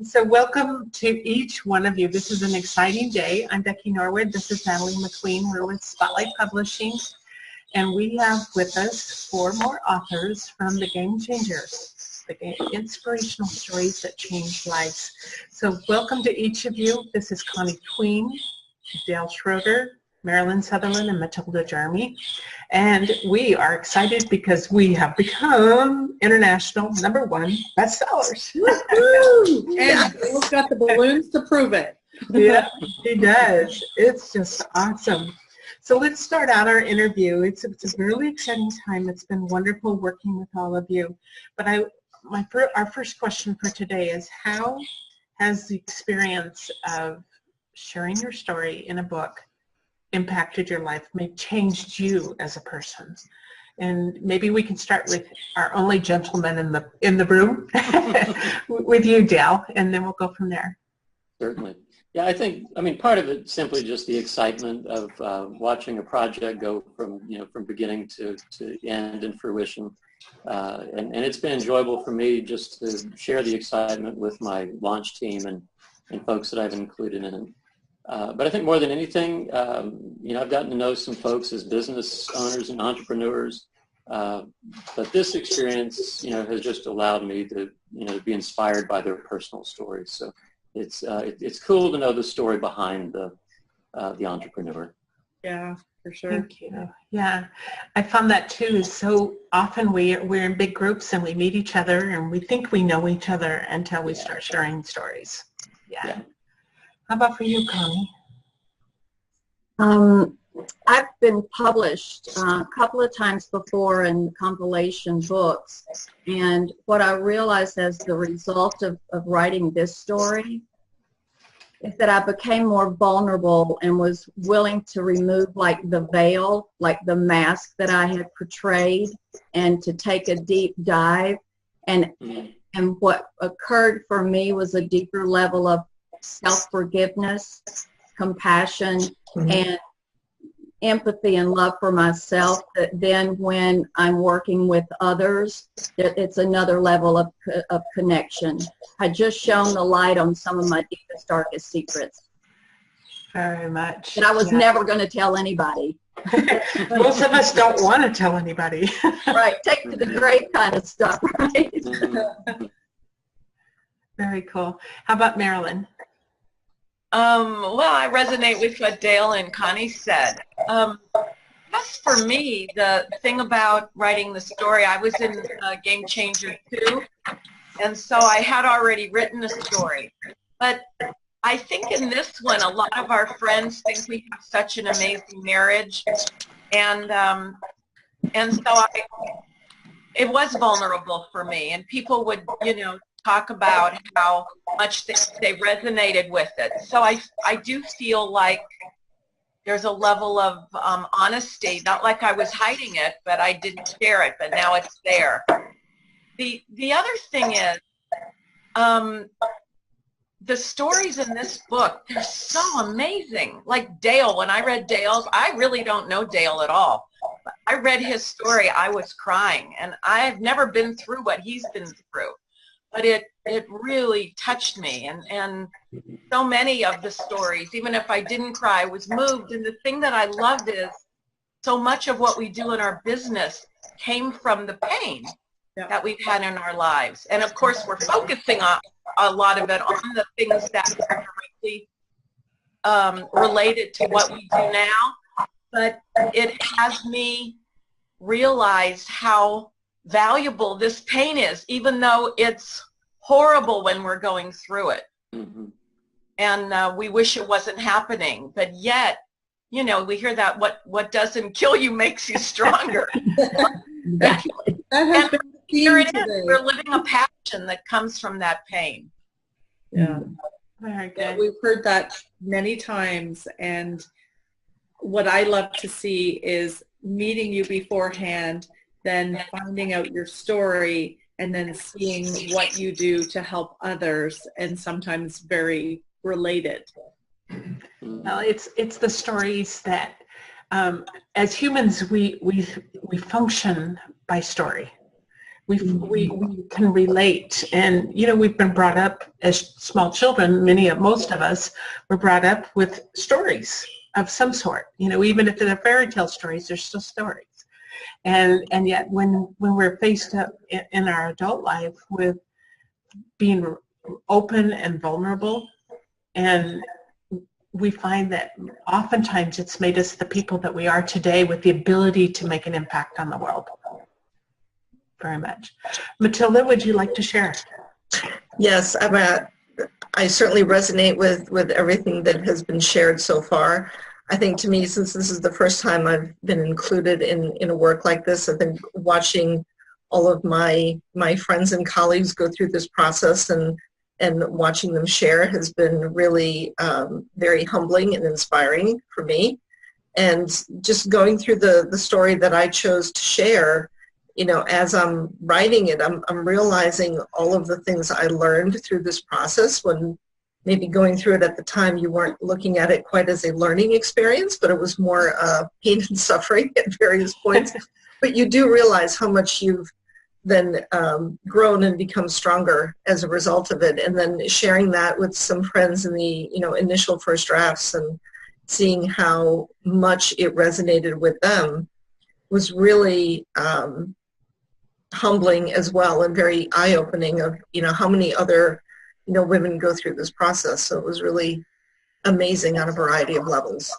So welcome to each one of you. This is an exciting day. I'm Becky Norwood. This is Marilyn McQueen. We're with Spotlight Publishing, and we have with us 4 more authors from the Game Changers, inspirational stories that change lives. So welcome to each of you. This is Connie Queen, Dale Schroeder, Marilyn Sutherland, and Matilda Jarmy. And we are excited because we have become international #1 bestsellers. And Dale's got the balloons to prove it. Yeah, he does. It's just awesome. So let's start out our interview. It's a really exciting time. It's been wonderful working with all of you. But our first question for today is, how has the experience of sharing your story in a book impacted your life, maybe changed you as a person? And maybe we can start with our only gentleman in the room, with you, Dale, and then we'll go from there. Certainly. Yeah, I mean, part of it simply just the excitement of watching a project go from beginning to end and fruition. And it's been enjoyable for me just to share the excitement with my launch team and folks that I've included in it. But I think more than anything, I've gotten to know some folks as business owners and entrepreneurs. But this experience, has just allowed me to, be inspired by their personal stories. So it's cool to know the story behind the entrepreneur. Yeah, for sure. Thank you. Yeah, I found that too. Is so often we're in big groups and we meet each other and we think we know each other until we start sharing stories. Yeah. How about for you, Connie? I've been published a couple of times before in compilation books, and what I realized as the result of writing this story is that I became more vulnerable and was willing to remove like the veil, like the mask that I had portrayed, and to take a deep dive. And what occurred for me was a deeper level of self-forgiveness, compassion, and empathy and love for myself, that then when I'm working with others, it's another level of connection. I just shone the light on some of my deepest, darkest secrets. Very much. That I was never going to tell anybody. Most of us don't want to tell anybody. Right, take to the grave kind of stuff, right? Very cool. How about Marilyn? Well, I resonate with what Dale and Connie said. Just for me, the thing about writing the story, I was in Game Changer too, and so I had already written a story. But I think in this one, a lot of our friends think we have such an amazing marriage, and so it was vulnerable for me, and people would, talk about how much they resonated with it. So I do feel like there's a level of honesty, not like I was hiding it, but I didn't share it, but now it's there. The other thing is, the stories in this book, they're so amazing. Like Dale, when I read Dale's, I really don't know Dale at all. I read his story, I was crying, and I've never been through what he's been through. But it really touched me, and so many of the stories, even if I didn't cry, I was moved. And the thing that I loved is so much of what we do in our business came from the pain that we've had in our lives. And of course, we're focusing on a lot of it on the things that are directly related to what we do now. But it has me realize how valuable this pain is, even though it's horrible when we're going through it. And we wish it wasn't happening, but yet, we hear that what doesn't kill you makes you stronger. That has been here it is. We're living a passion that comes from that pain. Yeah. Very good. Yeah, we've heard that many times, and what I love to see is meeting you beforehand, then finding out your story, and then seeing what you do to help others, and sometimes very related. Well, it's the stories that, as humans, we function by story. we can relate. And, you know, we've been brought up as small children, most of us were brought up with stories of some sort. You know, even if they're fairy tale stories, they're still stories. And yet when we're faced up in our adult life with being open and vulnerable, and we find that oftentimes it's made us the people that we are today with the ability to make an impact on the world. Very much. Matilda, would you like to share? Yes, I certainly resonate with everything that has been shared so far. I think to me, since this is the first time I've been included in a work like this, I've been watching all of my friends and colleagues go through this process, and watching them share has been really very humbling and inspiring for me. And just going through the story that I chose to share, you know, as I'm writing it, I'm realizing all of the things I learned through this process, when maybe going through it at the time you weren't looking at it quite as a learning experience, but it was more pain and suffering at various points. But you do realize how much you've then grown and become stronger as a result of it. And then sharing that with some friends in the, you know, initial first drafts, and seeing how much it resonated with them was really humbling as well, and very eye-opening of, you know, how many other, you know, women go through this process. So it was really amazing on a variety of levels.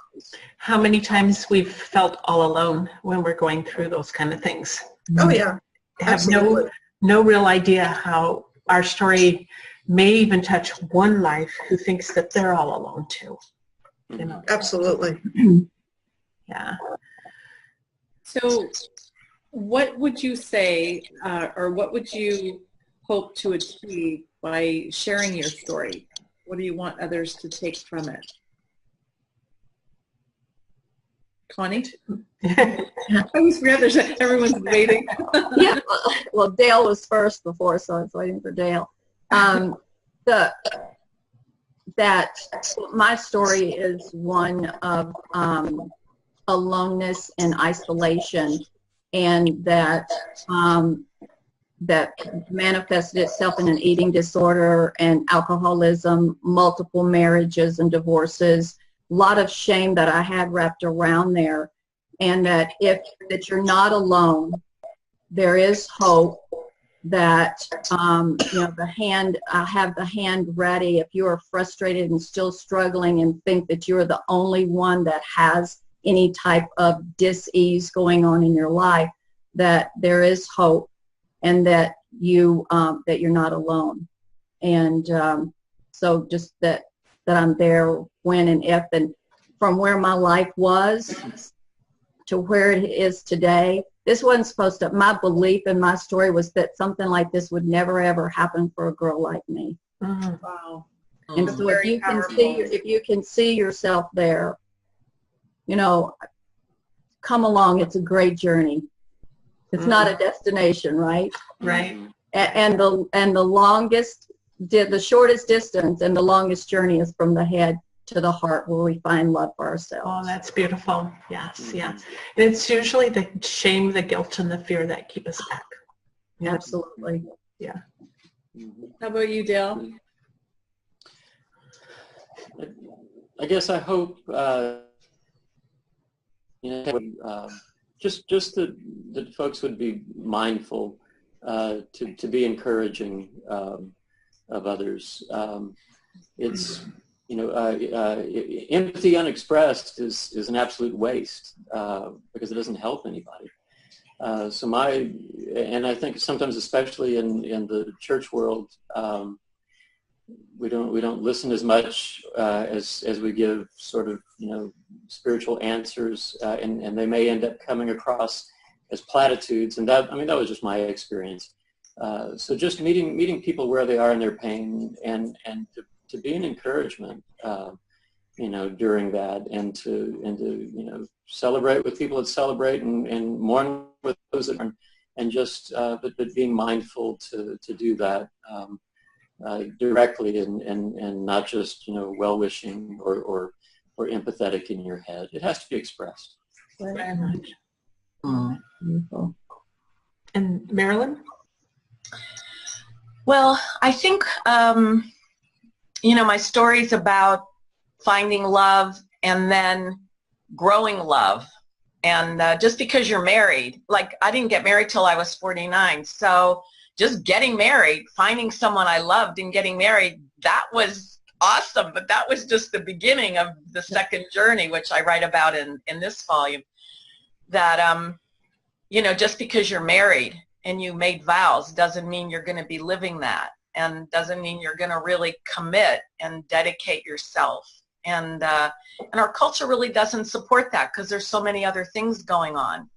How many times we've felt all alone when we're going through those kind of things. Oh yeah, Have absolutely. no real idea how our story may even touch one life who thinks that they're all alone too. You know? Absolutely. Yeah. So what would you say, or what would you hope to achieve by sharing your story? What do you want others to take from it? Connie? I always forget everyone's waiting. Yeah, well, Dale was first before, so I was waiting for Dale. That my story is one of aloneness and isolation, and that manifested itself in an eating disorder and alcoholism, multiple marriages and divorces, a lot of shame that I had wrapped around there. And that you're not alone, there is hope, that you know, I have the hand ready if you are frustrated and still struggling and think that you're the only one that has any type of dis-ease going on in your life, that there is hope, and that you're not alone. And so just that I'm there when and if, and from where my life was to where it is today. This wasn't supposed to, my belief in my story was that something like this would never ever happen for a girl like me. Mm-hmm. Wow. And so if you can see yourself there, you know, come along. It's a great journey. It's not a destination, right? Right. And the shortest distance and the longest journey is from the head to the heart, where we find love for ourselves. Oh, that's beautiful. Yes, yes. And it's usually the shame, the guilt, and the fear that keep us back. Yeah. Absolutely. Yeah. How about you, Dale? I guess I hope you know, just that folks would be mindful to be encouraging of others. It's, you know, empathy unexpressed is an absolute waste because it doesn't help anybody. And I think sometimes, especially in the church world, we don't listen as much as we give sort of, you know, spiritual answers, and they may end up coming across as platitudes. And that was just my experience. So just meeting people where they are in their pain, and to be an encouragement, you know, during that, and to you know, celebrate with people that celebrate, and mourn with those that are, and just but being mindful to do that directly, and not just, you know, well-wishing or empathetic in your head. It has to be expressed. Very much. Beautiful. And Marilyn? Well, I think, my story's about finding love and then growing love. And just because you're married, like I didn't get married till I was 49. So just getting married, finding someone I loved and getting married, that was awesome. But that was just the beginning of the second journey, which I write about in this volume. That, just because you're married and you made vows doesn't mean you're going to be living that, and doesn't mean you're going to really commit and dedicate yourself. And our culture really doesn't support that because there's so many other things going on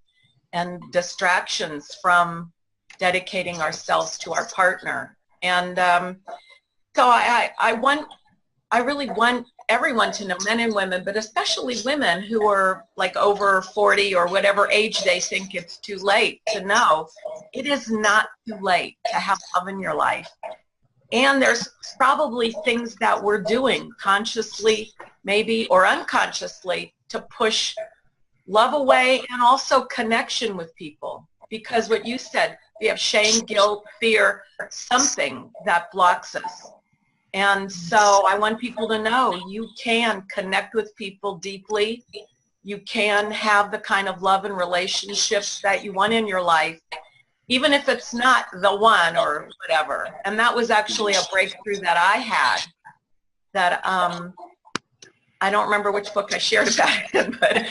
and distractions from dedicating ourselves to our partner. And so I really want everyone to know, men and women, but especially women who are like over 40 or whatever age they think it's too late, to know it is not too late to have love in your life. And there's probably things that we're doing consciously, maybe, or unconsciously to push love away, and also connection with people. Because what you said, we have shame, guilt, fear, something that blocks us. And so I want people to know you can connect with people deeply. You can have the kind of love and relationships that you want in your life, even if it's not the one or whatever. And that was actually a breakthrough that I had, that I don't remember which book I shared about it, but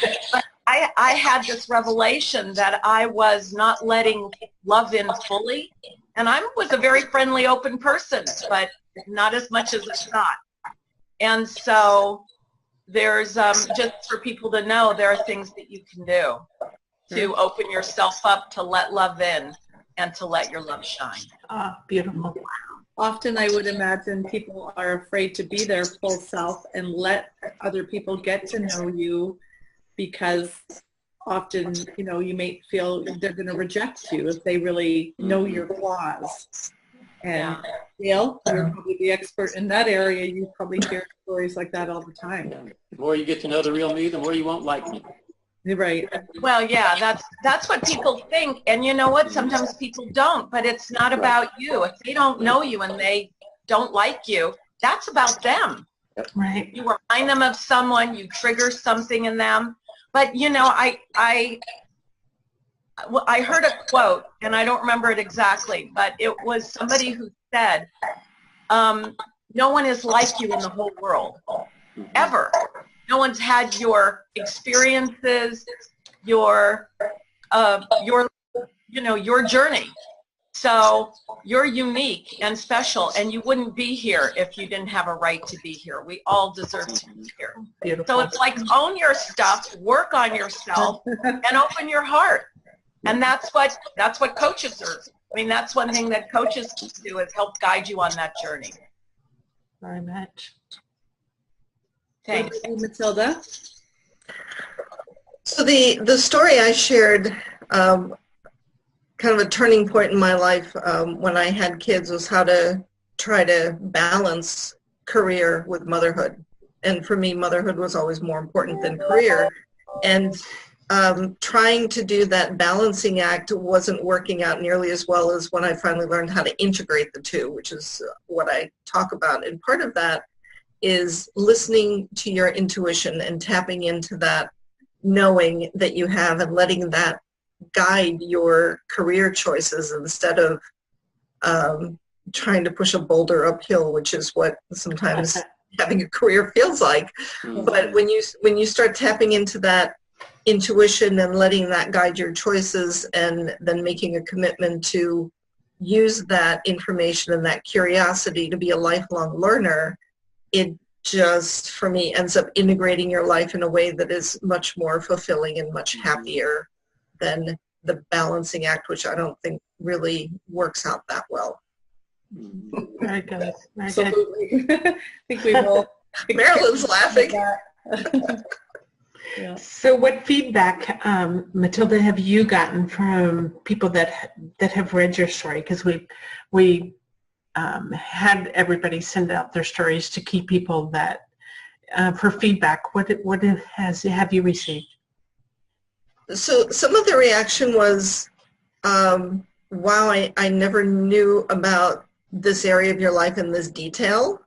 I had this revelation that I was not letting love in fully. And I was a very friendly, open person, but not as much as I thought. And so there's, just for people to know, there are things that you can do to open yourself up, to let love in, and to let your love shine. Ah, beautiful. Often I would imagine people are afraid to be their full self and let other people get to know you, because often, you may feel they're going to reject you if they really know your flaws. And Dale, you're probably the expert in that area. You probably hear stories like that all the time. Yeah. The more you get to know the real me, the more you won't like me. Right. Well, yeah, that's what people think. And you know what? Sometimes people don't, but it's not about you. If they don't know you and they don't like you, that's about them. Right. You remind them of someone, you trigger something in them. But, I heard a quote, and I don't remember it exactly, but it was somebody who said, no one is like you in the whole world, ever. No one's had your experiences, your journey. So you're unique and special, and you wouldn't be here if you didn't have a right to be here. We all deserve to be here. Beautiful. So it's like, own your stuff, work on yourself, and open your heart. And that's what coaches are. I mean, that's one thing that coaches can do, is help guide you on that journey. Very much. Thanks. Matilda? So the story I shared, kind of a turning point in my life when I had kids, was how to try to balance career with motherhood. And for me, motherhood was always more important than career. And trying to do that balancing act wasn't working out nearly as well as when I finally learned how to integrate the two, which is what I talk about. And part of that is listening to your intuition and tapping into that knowing that you have, and letting that guide your career choices instead of trying to push a boulder uphill, which is what sometimes having a career feels like. But when you start tapping into that intuition and letting that guide your choices, and then making a commitment to use that information and that curiosity to be a lifelong learner, it just, for me, ends up integrating your life in a way that is much more fulfilling and much happier than the balancing act, which I don't think really works out that well. Very good. Very good. Absolutely. I think we've all... Marilyn's laughing. Yeah. So what feedback, Matilda, have you gotten from people that have read your story? Because we had everybody send out their stories to key people that for feedback. What have you received? So some of the reaction was, wow, I never knew about this area of your life in this detail.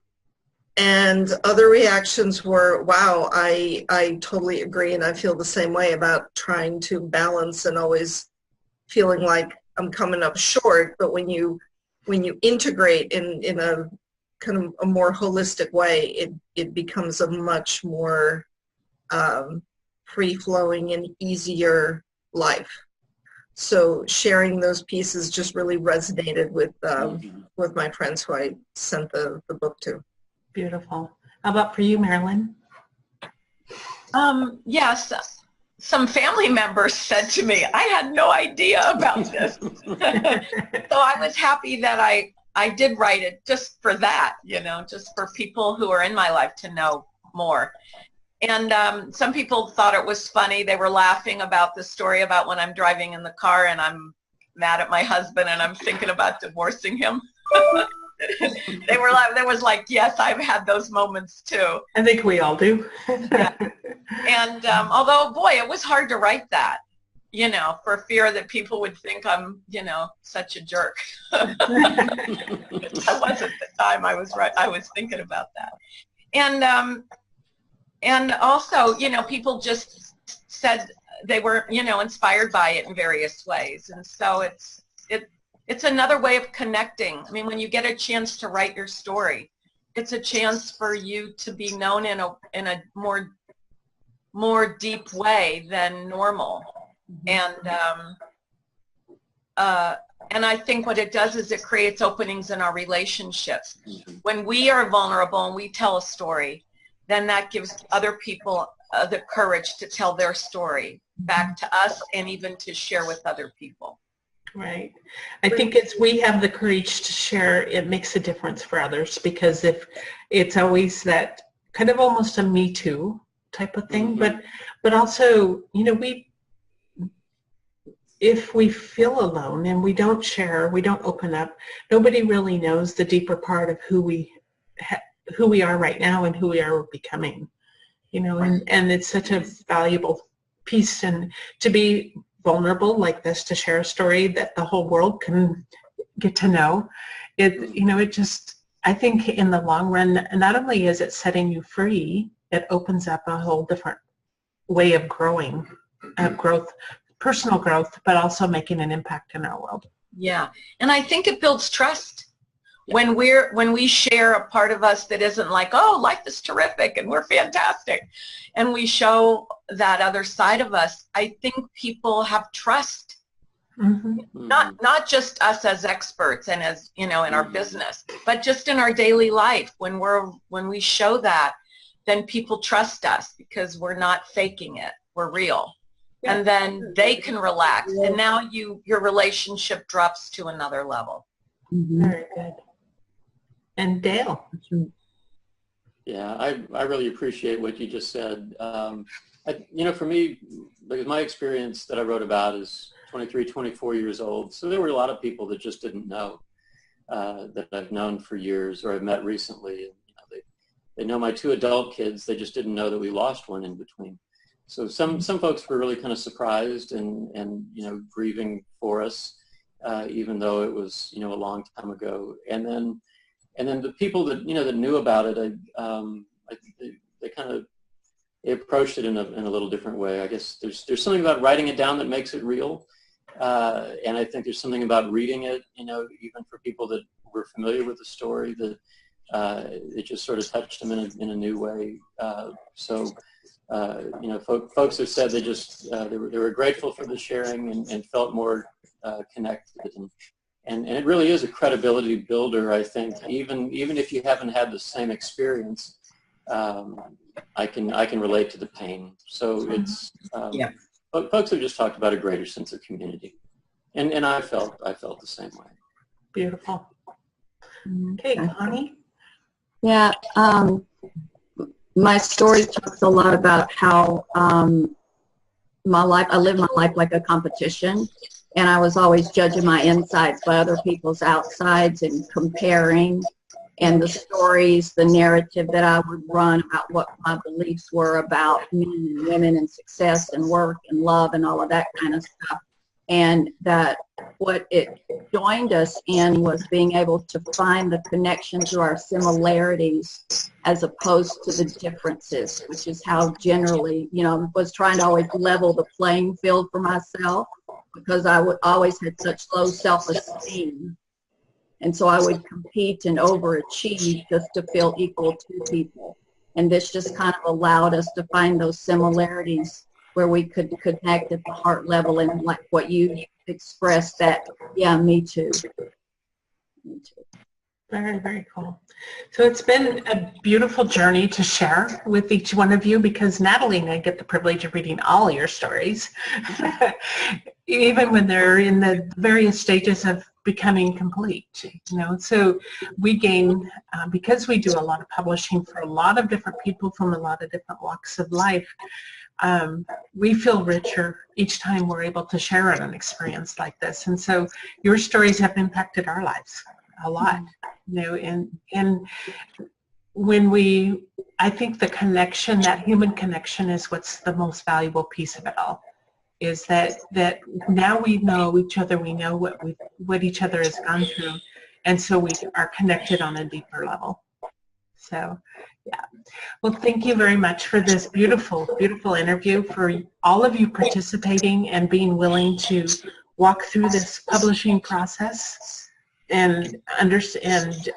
And other reactions were, wow, I totally agree, and I feel the same way about trying to balance and always feeling like I'm coming up short. But when you integrate in a kind of a more holistic way, it becomes a much more free-flowing and easier life. So sharing those pieces just really resonated with my friends who I sent the book to. Beautiful. How about for you, Marilyn? Yes, some family members said to me, I had no idea about this. So I was happy that I did write it just for that, just for people who are in my life to know more. And some people thought it was funny. They were laughing about the story about when I'm driving in the car and I'm mad at my husband and I'm thinking about divorcing him. They were like, there was like, yes, I've had those moments too. I think we all do. Yeah. And although, boy, it was hard to write that, for fear that people would think I'm, such a jerk. I was at the time. I was thinking about that. And also, people just said they were, inspired by it in various ways. And so it's another way of connecting. I mean, when you get a chance to write your story, it's a chance for you to be known in a more deep way than normal. And I think what it does is it creates openings in our relationships. When we are vulnerable and we tell a story, then that gives other people the courage to tell their story back to us and even to share with other people. Right. I think as we have the courage to share, it makes a difference for others, because if it's always that kind of almost a Me Too type of thing, but also, if we feel alone and we don't share, we don't open up, nobody really knows the deeper part of who we are right now and who we are becoming, and it's such a valuable piece, and to be vulnerable like this, to share a story that the whole world can get to know it just, I think in the long run, not only is it setting you free, it opens up a whole different way of growth, personal growth, but also making an impact in our world. Yeah. And I think it builds trust. When we share a part of us that isn't like, oh, life is terrific and we're fantastic, and we show that other side of us, I think people have trust. Not just us as experts and as in our business, but just in our daily life. When we show that, then people trust us because we're not faking it. We're real. Yeah. And then they can relax, and now your relationship drops to another level. Very good. And Dale. Yeah, I really appreciate what you just said. For me, because my experience that I wrote about is 23, 24 years old, so there were a lot of people that just didn't know that I've known for years or I've met recently. They know my 2 adult kids, they just didn't know that we lost one in between. So some folks were really kind of surprised and grieving for us, even though it was a long time ago. And then the people that that knew about it, they approached it in a little different way. I guess there's something about writing it down that makes it real, and I think there's something about reading it, even for people that were familiar with the story, that it just sort of touched them in a new way. Folks have said they were grateful for the sharing and felt more connected. And it really is a credibility builder, I think. Even if you haven't had the same experience, I can relate to the pain. So it's folks have just talked about a greater sense of community, and I felt the same way. Beautiful. Okay, Connie. Yeah, my story talks a lot about how I live my life like a competition. And I was always judging my insides by other people's outsides and comparing, and the stories, the narrative that I would run about what my beliefs were about men and women and success and work and love and all of that kind of stuff. and that what it joined us in was being able to find the connection to our similarities as opposed to the differences, which is how generally, was trying to always level the playing field for myself, because I would always had such low self-esteem. And so I would compete and overachieve just to feel equal to people. And this just kind of allowed us to find those similarities where we could connect at the heart level, and like what you expressed, that, yeah, me too. Me too. Very, very cool. So it's been a beautiful journey to share with each one of you, because Natalie and I get the privilege of reading all your stories, even when they're in the various stages of becoming complete, So we gain, because we do a lot of publishing for a lot of different people from a lot of different walks of life, we feel richer each time we're able to share an experience like this. And so your stories have impacted our lives a lot, and when I think the connection, that human connection, is what's the most valuable piece of it all, is that now we know each other, we know what each other has gone through, and so we are connected on a deeper level. So, yeah. Well, thank you very much for this beautiful, beautiful interview, for all of you participating and being willing to walk through this publishing process and understand,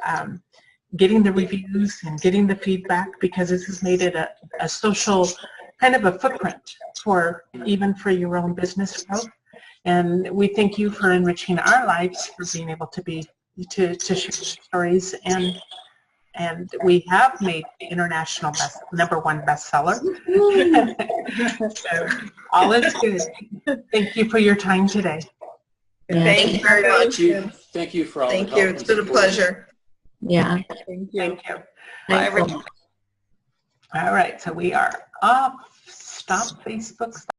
getting the reviews and getting the feedback, because this has made it a social kind of a footprint even for your own business growth. And we thank you for enriching our lives, for being able to share stories, and we have made international #1 bestseller. So all is good. Thank you for your time today. Thank you very much. Thank you for all Thank the help. you. It's been a pleasure. Yeah. Thank you. Thank you. Bye, Thanks. everyone. All right, so we are off. Stop Facebook. Stop.